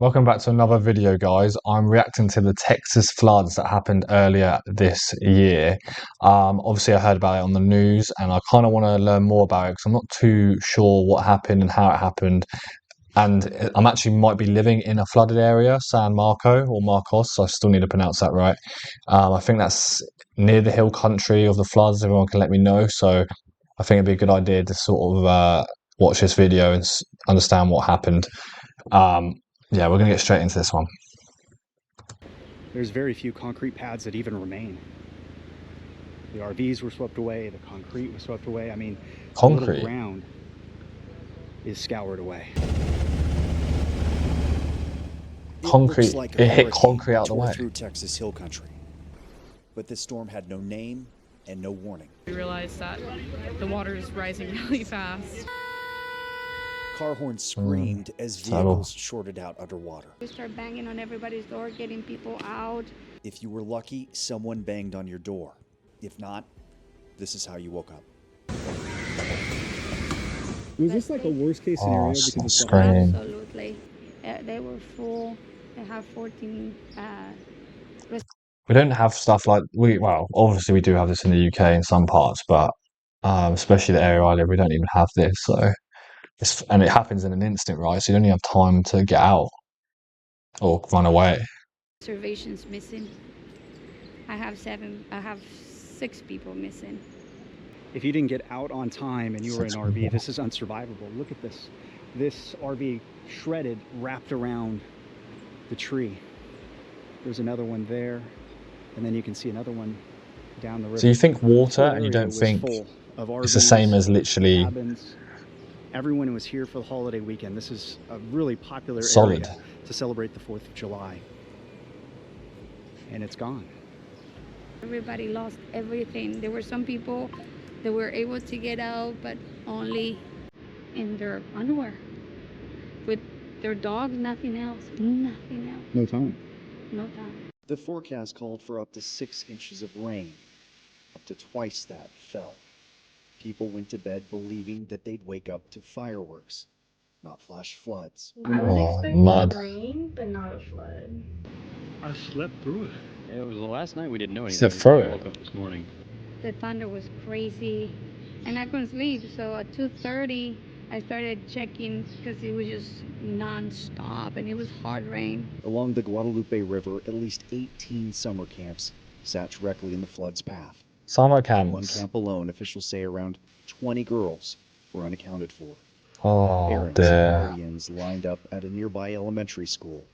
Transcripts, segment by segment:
Welcome back to another video, guys. I'm reacting to the Texas floods that happened earlier this year. Obviously, I heard about it on the news, and I kind of want to learn more about it because I'm not too sure what happened and how it happened. And I'm actually might be living in a flooded area, San Marco or Marcos. So I still need to pronounce that right. I think that's near the hill country of the floods. Everyone can let me know. So I think it'd be a good idea to sort of watch this video and understand what happened. Um, yeah, we're gonna get straight into this one. There's very few concrete pads that even remain. The RVs were swept away, the concrete was swept away. I mean, the little ground is scoured away. Concrete, it hit concrete out the way. Through Texas hill country. But this storm had no name and no warning. We realized that the water is rising really fast. Car horns screamed as vehicles shorted out underwater. We start banging on everybody's door, getting people out. If you were lucky, someone banged on your door. If not, this is how you woke up. Was this like a worst case scenario? Absolutely. They were full. They have 14. We don't have stuff like well, obviously we do have this in the UK in some parts, but especially the area I live, we don't even have this. So and it happens in an instant, right? So you don't even have time to get out or run away. Observations missing. I have 6 people missing. If you didn't get out on time and you were in an RV, this is unsurvivable. Look at this. This RV shredded, wrapped around the tree. There's another one there, and then you can see another one down the river. So you think water, and you don't think it's the same as literally cabins. Everyone who was here for the holiday weekend. This is a really popular solid area to celebrate the 4th of July. And it's gone. Everybody lost everything. There were some people that were able to get out, but only in their underwear. With their dogs, nothing else. Nothing else. No time. No time. The forecast called for up to 6 inches of rain. Up to twice that fell. People went to bed believing that they'd wake up to fireworks, not flash floods. I was expecting rain, but not a flood. I slept through it. It was the last night we didn't know anything. Slept through it. I woke up this morning. The thunder was crazy, and I couldn't sleep. So at 2:30, I started checking because it was just non-stop, and it was hard rain. Along the Guadalupe River, at least 18 summer camps sat directly in the flood's path. Summer camps. One camp alone, officials say around 20 girls were unaccounted for. Oh, Parents and guardians lined up at a nearby elementary school,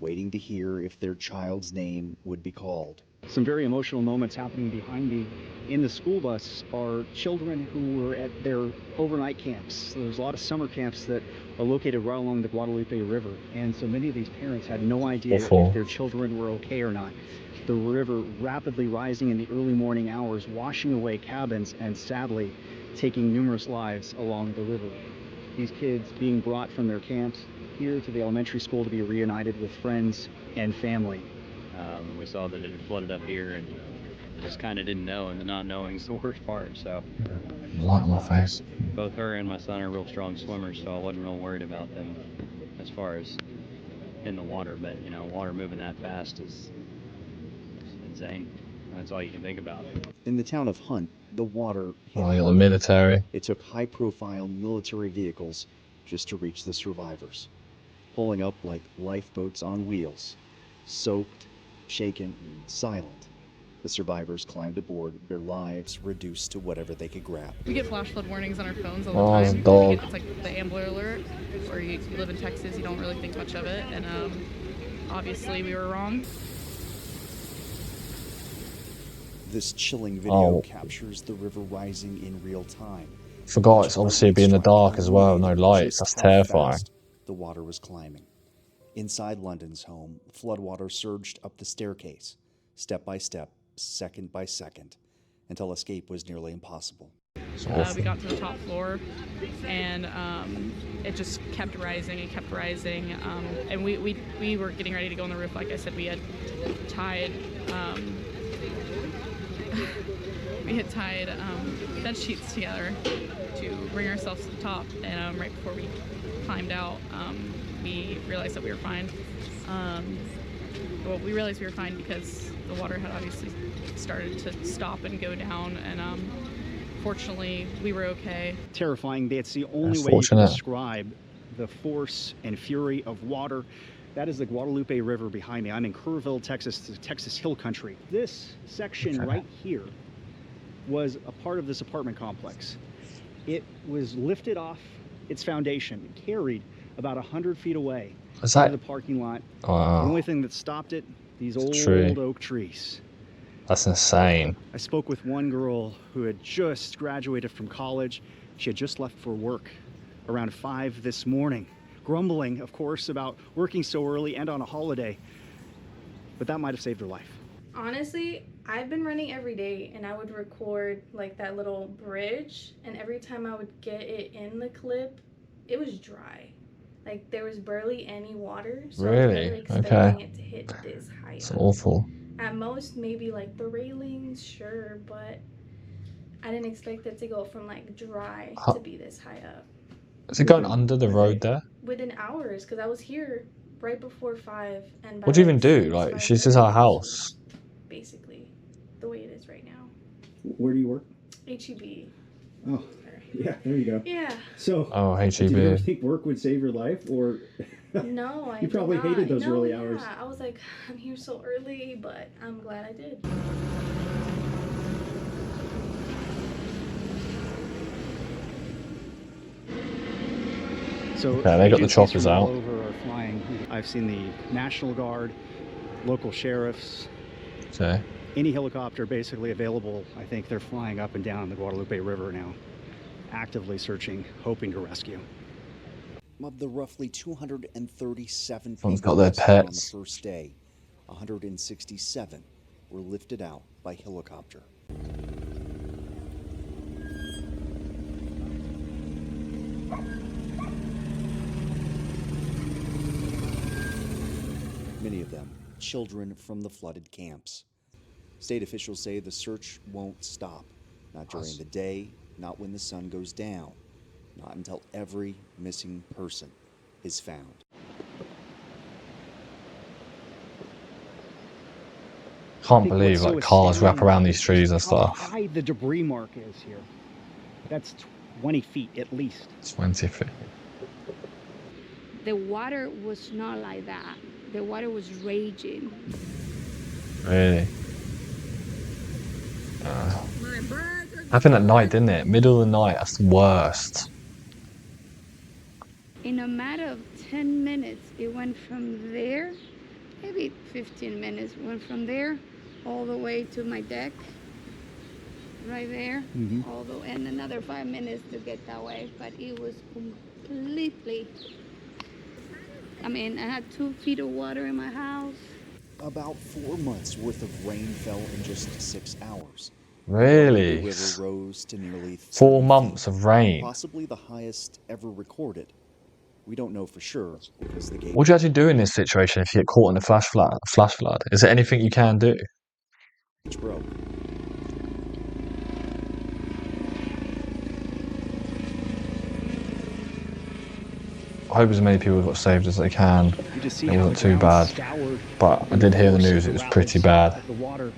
waiting to hear if their child's name would be called. Some very emotional moments happening behind me. In the school bus are children who were at their overnight camps. So there's a lot of summer camps that are located right along the Guadalupe River, and so many of these parents had no idea if their children were okay or not. The river rapidly rising in the early morning hours, washing away cabins and sadly taking numerous lives along the river. These kids being brought from their camps here to the elementary school to be reunited with friends and family. We saw that it had flooded up here and just kind of didn't know, and the not knowing is the worst part. So light on my face. Both her and my son are real strong swimmers, so I wasn't real worried about them as far as in the water. But you know, water moving that fast is insane. That's all you can think about. In the town of Hunt, the water hit the military. It took high-profile military vehicles just to reach the survivors, pulling up like lifeboats on wheels, soaked, shaken, silent. The survivors climbed aboard, their lives reduced to whatever they could grab. We get flash flood warnings on our phones all the time. It's like the Amber Alert, or you live in Texas, you don't really think much of it, and obviously we were wrong. This chilling video captures the river rising in real time. Forgot it's obviously be in the dark as well, no lights. That's terrifying. The water was climbing. Inside London's home, floodwater surged up the staircase, step by step, second by second, until escape was nearly impossible. We got to the top floor, and it just kept rising and kept rising. And we were getting ready to go on the roof. Like I said, we had tied we had tied bed sheets together to bring ourselves to the top, and right before we climbed out, we realized that we were fine. Well, we realized we were fine because the water had obviously started to stop and go down, and fortunately we were okay. Terrifying. That's the only That's way you can fortunate. describe the force and fury of water. That is the Guadalupe River behind me. I'm in Kerrville, Texas, the Texas Hill Country. This section right here was a part of this apartment complex. It was lifted off its foundation, carried about 100 feet away Is into that? the parking lot. Wow, The only thing that stopped it, these old tree. oak trees. That's insane. I spoke with one girl who had just graduated from college. She had just left for work around 5 this morning, grumbling, of course, about working so early and on a holiday. But that might have saved her life. Honestly, I've been running every day, and I would record like that little bridge, and every time I would get it in the clip, it was dry. Like there was barely any water, so I was Really? never Okay. expecting it to hit this high It's up. awful. At most, maybe like the railings, sure, but I didn't expect it to go from like dry to be this high up. Is it going under the road there? Within hours, because I was here right before 5, and by What do you like even do? 6, Like, this 5:30, is our it house. was basically the way it is right now. Where do you work? HEB. Oh, yeah, there you go. Yeah. So, Oh, did you ever HEB. think work would save your life, or No, I you did probably not. hated those No, early yeah. hours? I was like, I'm here so early, but I'm glad I did. So Okay, they got the agencies choppers from all out. over are flying. I've seen the National Guard, local sheriffs, Okay. any helicopter basically available. I think they're flying up and down the Guadalupe River now, actively searching, hoping to rescue. Of the roughly 237 Everyone's people got their rescued on the pets. first day, 167 were lifted out by helicopter. Many of them children from the flooded camps. State officials say the search won't stop, not during the day, not when the sun goes down, not until every missing person is found. Can't think believe what's so like cars wrap astounding around these is trees and how stuff. high the debris mark is here. That's 20 feet at least. 20 feet. The water was not like that. The water was raging. Really? Happened at night, didn't it? Middle of the night. That's the worst. In a matter of 10 minutes, it went from there, maybe 15 minutes, went from there all the way to my deck, right there, and another 5 minutes to get that way, but it was completely, I mean, I had 2 feet of water in my house. About 4 months worth of rain fell in just 6 hours. Really? The river rose to nearly 4 30 months feet, of rain. possibly the highest ever recorded. We don't know for sure because the gate What do you actually do in this situation if you get caught in a flash flood? Is there anything you can do? broke. I hope as many people got saved as they can. You just see It how wasn't the too ground bad, scoured but I did hear the news. It was pretty bad. The water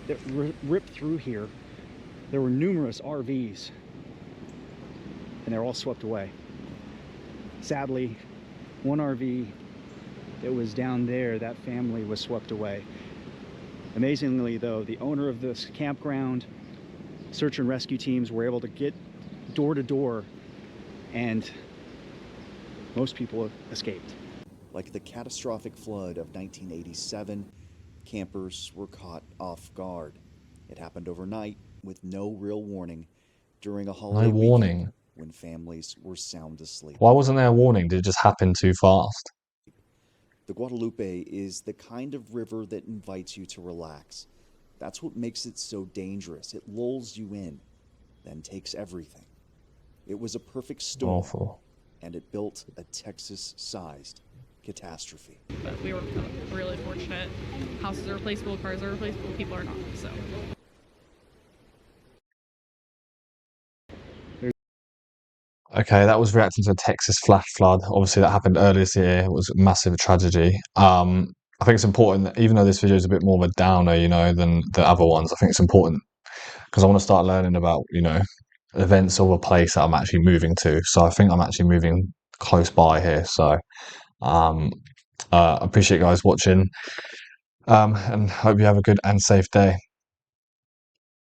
that ripped through here. There were numerous RVs, and they're all swept away. Sadly, one RV that was down there, that family was swept away. Amazingly, though, the owner of this campground, search and rescue teams were able to get door to door, and most people escaped. Like the catastrophic flood of 1987, campers were caught off guard. It happened overnight with no real warning during a holiday No warning. weekend when families were sound asleep. Why wasn't there a warning? Did it just happen too fast? The Guadalupe is the kind of river that invites you to relax. That's what makes it so dangerous. It lulls you in, then takes everything. It was a perfect storm, Awful. and it built a Texas-sized catastrophe. But we were really fortunate. Houses are replaceable, cars are replaceable, people are not, so. Okay, that was reacting to a Texas flash flood. Obviously, that happened earlier this year. It was a massive tragedy. I think it's important that even though this video is a bit more of a downer, than the other ones, I think it's important because I want to start learning about, events of a place that I'm actually moving to. So I think I'm actually moving close by here. So um, I appreciate you guys watching, and hope you have a good and safe day.